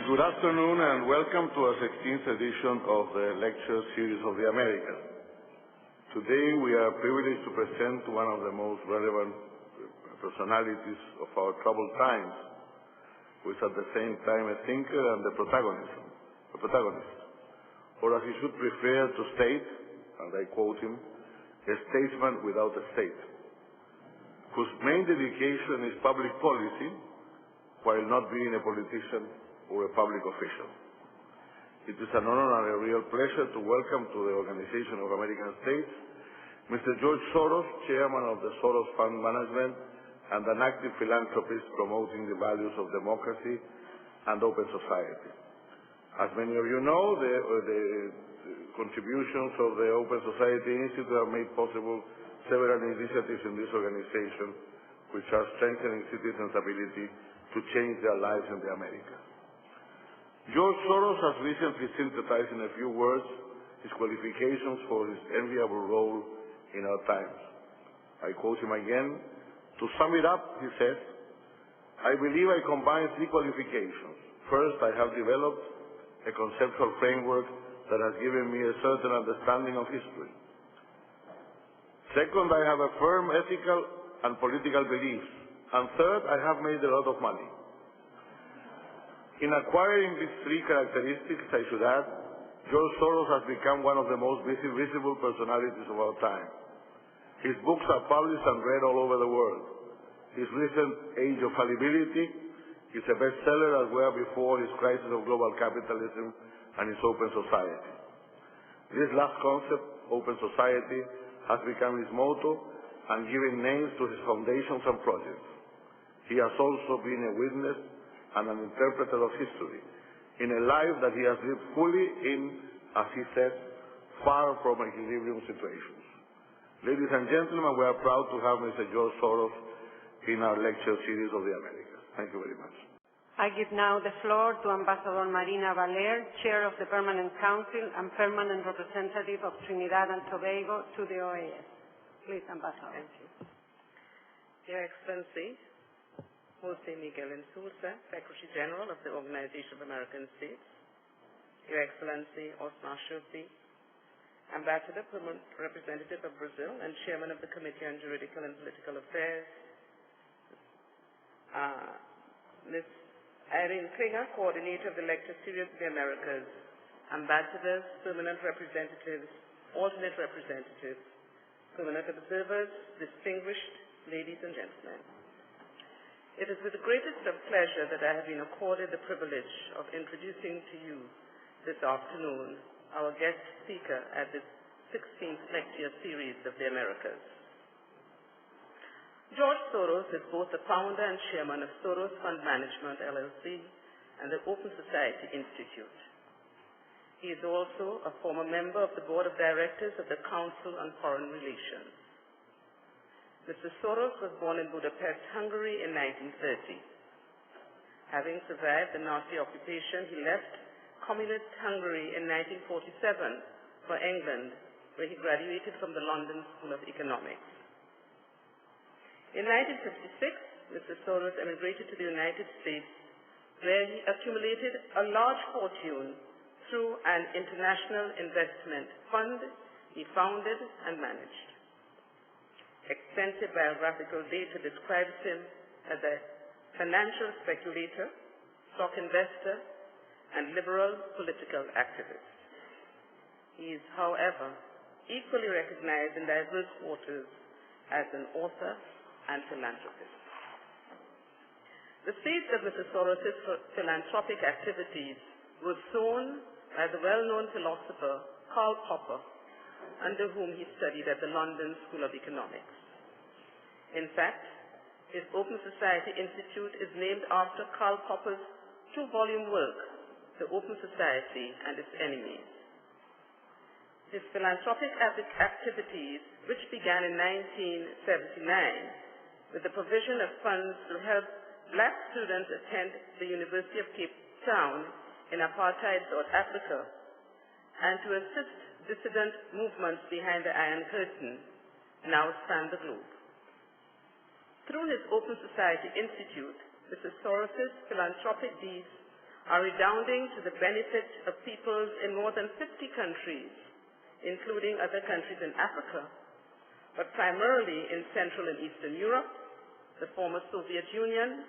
Good afternoon and welcome to our 16th edition of the lecture series of the Americas. Today we are privileged to present one of the most relevant personalities of our troubled times, who is at the same time a thinker and a protagonist, or as he should prefer to state, and I quote him, a statesman without a state, whose main dedication is public policy, while not being a politician or a public official. It is an honor and a real pleasure to welcome to the Organization of American States Mr. George Soros, chairman of the Soros Fund Management and an active philanthropist promoting the values of democracy and open society. As many of you know, the contributions of the Open Society Institute have made possible several initiatives in this organization which are strengthening citizens' ability to change their lives in the Americas. George Soros has recently synthesized in a few words his qualifications for his enviable role in our times. I quote him again. To sum it up, he says, I believe I combine three qualifications. First, I have developed a conceptual framework that has given me a certain understanding of history. Second, I have a firm ethical and political beliefs. And third, I have made a lot of money. In acquiring these three characteristics, I should add, George Soros has become one of the most visible personalities of our time. His books are published and read all over the world. His recent Age of Fallibility is a bestseller as well before his Crisis of Global Capitalism and his Open Society. This last concept, Open Society, has become his motto and given names to his foundations and projects. He has also been a witness and an interpreter of history in a life that he has lived fully in, as he says, far from equilibrium situations. Ladies and gentlemen, we are proud to have Mr. George Soros in our lecture series of the Americas. Thank you very much. I give now the floor to Ambassador Marina Valer, Chair of the Permanent Council and Permanent Representative of Trinidad and Tobago to the OAS. Please, Ambassador. Thank you. Your Excellency, Jose Miguel Insulza, Secretary General of the Organization of American States, Your Excellency Osmar Shufi, Ambassador, Permanent Representative of Brazil and Chairman of the Committee on Juridical and Political Affairs, Ms. Irene Klinger, Coordinator of the Lecture Series of the Americas, Ambassadors, Permanent Representatives, Alternate Representatives, Permanent Observers, distinguished ladies and gentlemen. It is with the greatest of pleasure that I have been accorded the privilege of introducing to you this afternoon our guest speaker at this 16th lecture series of the Americas. George Soros is both the founder and chairman of Soros Fund Management, LLC, and the Open Society Institute. He is also a former member of the Board of Directors of the Council on Foreign Relations. Mr. Soros was born in Budapest, Hungary in 1930. Having survived the Nazi occupation, he left communist Hungary in 1947 for England, where he graduated from the London School of Economics. In 1956, Mr. Soros emigrated to the United States, where he accumulated a large fortune through an international investment fund he founded and managed. Extensive biographical data describes him as a financial speculator, stock investor, and liberal political activist. He is, however, equally recognized in diverse quarters as an author and philanthropist. The seeds of Mr. Soros' philanthropic activities were sown by the well-known philosopher Karl Popper, under whom he studied at the London School of Economics. In fact, his Open Society Institute is named after Karl Popper's two-volume work, The Open Society and Its Enemies. His philanthropic activities, which began in 1979 with the provision of funds to help black students attend the University of Cape Town in apartheid South Africa, and to assist dissident movements behind the Iron Curtain, now span the globe. Through his Open Society Institute, Mr. Soros' philanthropic deeds are redounding to the benefit of peoples in more than 50 countries, including other countries in Africa, but primarily in Central and Eastern Europe, the former Soviet Union,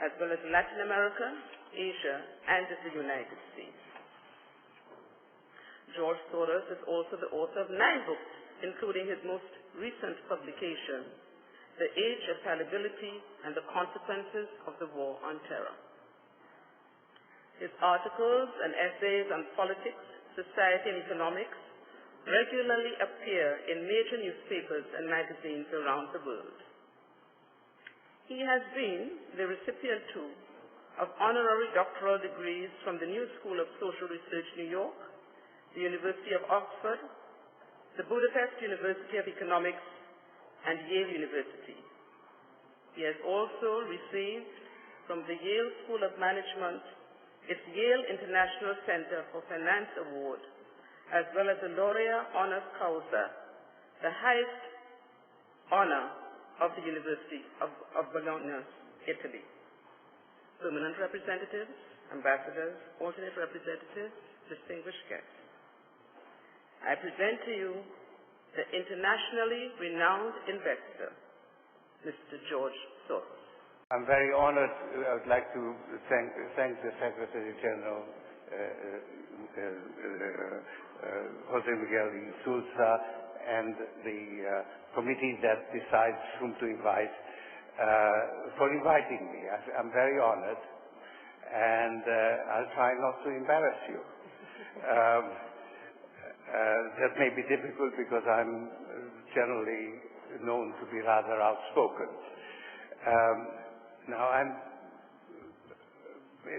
as well as Latin America, Asia, and the United States. George Soros is also the author of 9 books, including his most recent publication, The Age of Fallibility and the Consequences of the War on Terror. His articles and essays on politics, society, and economics regularly appear in major newspapers and magazines around the world. He has been the recipient, too, of honorary doctoral degrees from the New School of Social Research, New York, the University of Oxford, the Budapest University of Economics, and Yale University. He has also received from the Yale School of Management its Yale International Center for Finance Award, as well as the Laurea Honoris Causa, the highest honor of the University of Bologna, Italy. Permanent representatives, ambassadors, alternate representatives, distinguished guests. I present to you the internationally renowned investor, Mr. George Soros. I'm very honored. I would like to thank the Secretary General, Jose Miguel Sousa, and the committee that decides whom to invite for inviting me. I'm very honored, and I'll try not to embarrass you. That may be difficult because I'm generally known to be rather outspoken. Now, I'm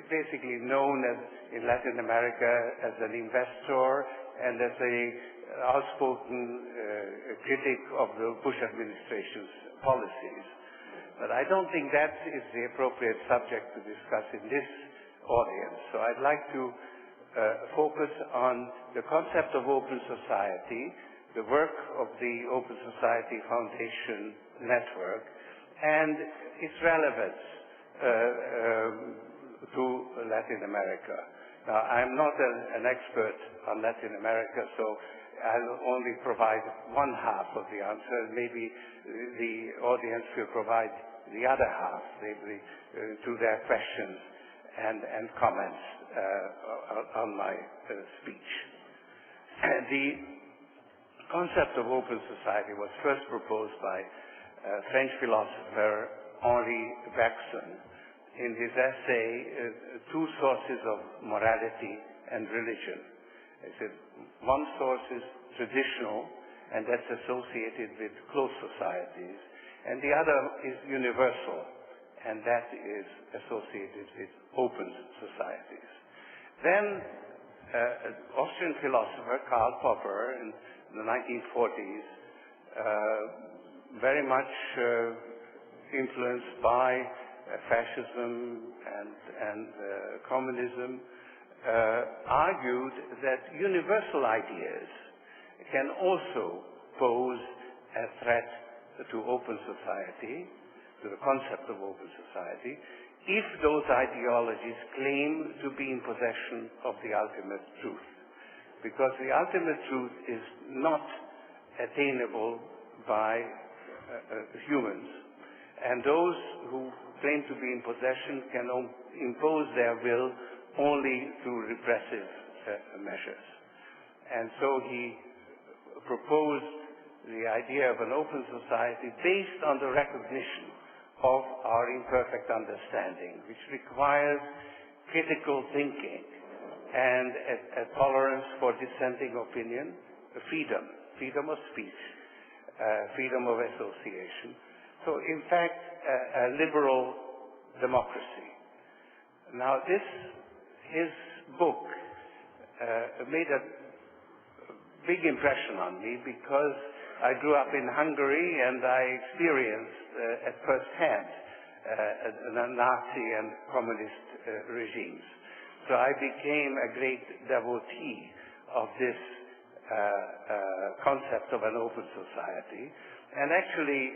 basically known in Latin America as an investor and as an outspoken critic of the Bush administration's policies. But I don't think that is the appropriate subject to discuss in this audience. So I'd like to focus on the concept of open society, the work of the Open Society Foundation Network, and its relevance to Latin America. Now, I'm not an expert on Latin America, so I'll only provide one half of the answer. Maybe the audience will provide the other half to their questions and comments on my speech. The concept of open society was first proposed by French philosopher Henri Bergson in his essay, Two Sources of Morality and Religion. He said, one source is traditional, and that's associated with closed societies, and the other is universal, and that is associated with open societies. Then, Austrian philosopher Karl Popper in the 1940s, very much influenced by fascism and communism, argued that universal ideas can also pose a threat to open society, to the concept of open society, if those ideologies claim to be in possession of the ultimate truth. Because the ultimate truth is not attainable by humans, and those who claim to be in possession can impose their will only through repressive measures. And so he proposed the idea of an open society based on the recognition of our imperfect understanding, which requires critical thinking and a tolerance for dissenting opinion, freedom of speech, freedom of association. So, in fact, a liberal democracy. Now, his book made a big impression on me because I grew up in Hungary and I experienced at first hand the Nazi and communist regimes. So I became a great devotee of this concept of an open society. And actually,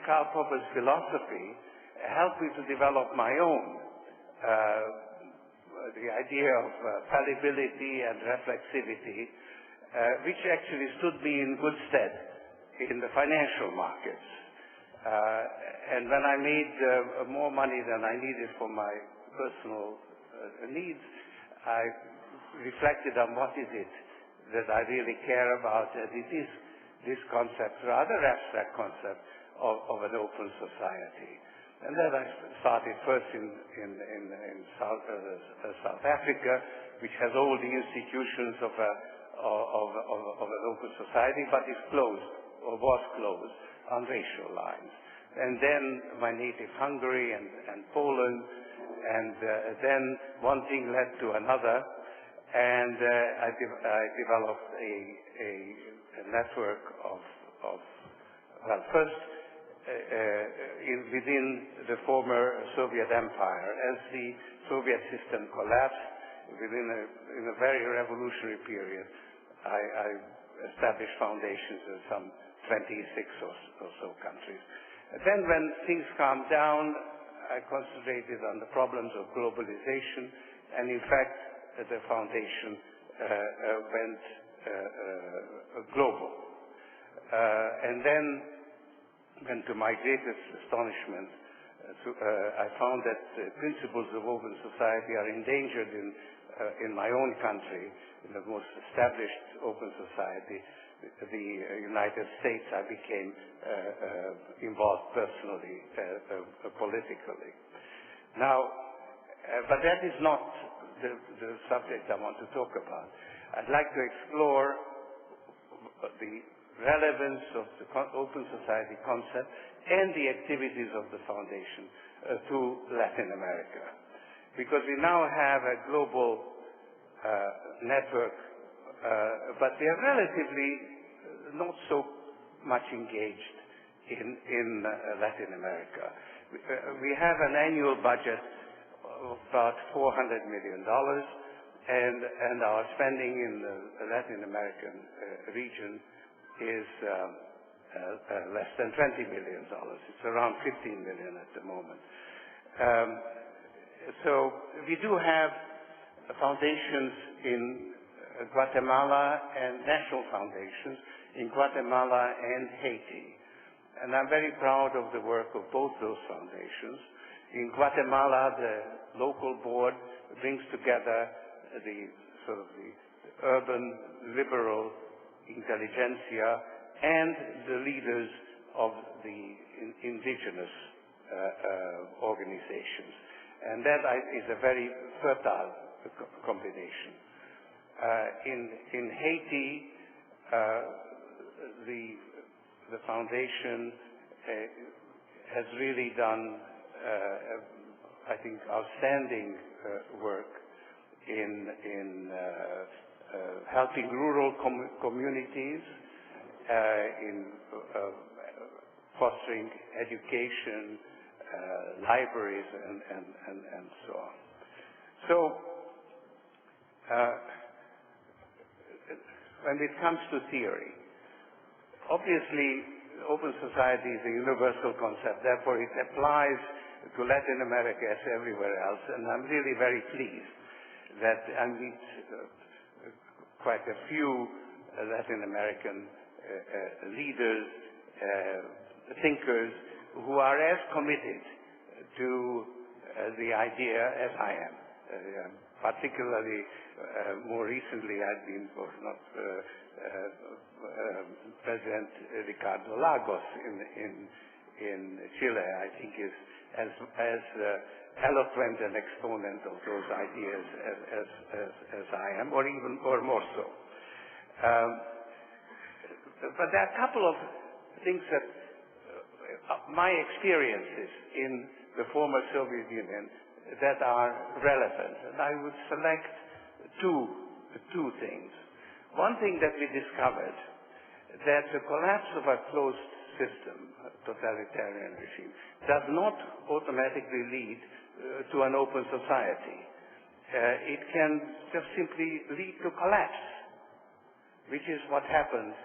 Karl Popper's philosophy helped me to develop my own the idea of fallibility and reflexivity, which actually stood me in good stead in the financial markets. And when I made more money than I needed for my personal needs, I reflected on what is it that I really care about, and it is this concept, rather abstract concept, of an open society. And then I started first in South Africa, which has all the institutions of an open society, but is closed, or was closed, on racial lines. And then my native Hungary and Poland, and then one thing led to another, and I developed a network of well, first within the former Soviet Empire. As the Soviet system collapsed, in a very revolutionary period, I established foundations in some 26 or so countries. Then when things calmed down, I concentrated on the problems of globalization, and in fact, the foundation went global. And then, to my greatest astonishment, I found that the principles of open society are endangered in my own country, in the most established open society, the United States. I became involved personally, politically. Now, but that is not the subject I want to talk about. I'd like to explore the relevance of the open society concept and the activities of the foundation to Latin America. Because we now have a global network, but we are relatively not so much engaged in Latin America. We have an annual budget of about $400 million, and our spending in the Latin American region is less than $20 million. It's around $15 million at the moment. So we do have foundations in Guatemala and national foundations in Guatemala and Haiti. And I'm very proud of the work of both those foundations. In Guatemala, the local board brings together the urban liberal intelligentsia and the leaders of the indigenous organizations. And that is a very fertile combination. In Haiti, the foundation has really done, I think, outstanding work in helping rural communities, in fostering education, libraries, and so on. So, when it comes to theory, obviously, open society is a universal concept, therefore it applies to Latin America as everywhere else, and I'm really very pleased that I meet quite a few Latin American leaders, thinkers, who are as committed to the idea as I am. Particularly, more recently, I've been President Ricardo Lagos in Chile, I think, is as eloquent an exponent of those ideas as I am, or more so. But there are a couple of things that my experiences in the former Soviet Union that are relevant, and I would select two things. One thing that we discovered, that the collapse of a closed system, a totalitarian regime, does not automatically lead to an open society. It can just simply lead to collapse, which is what happened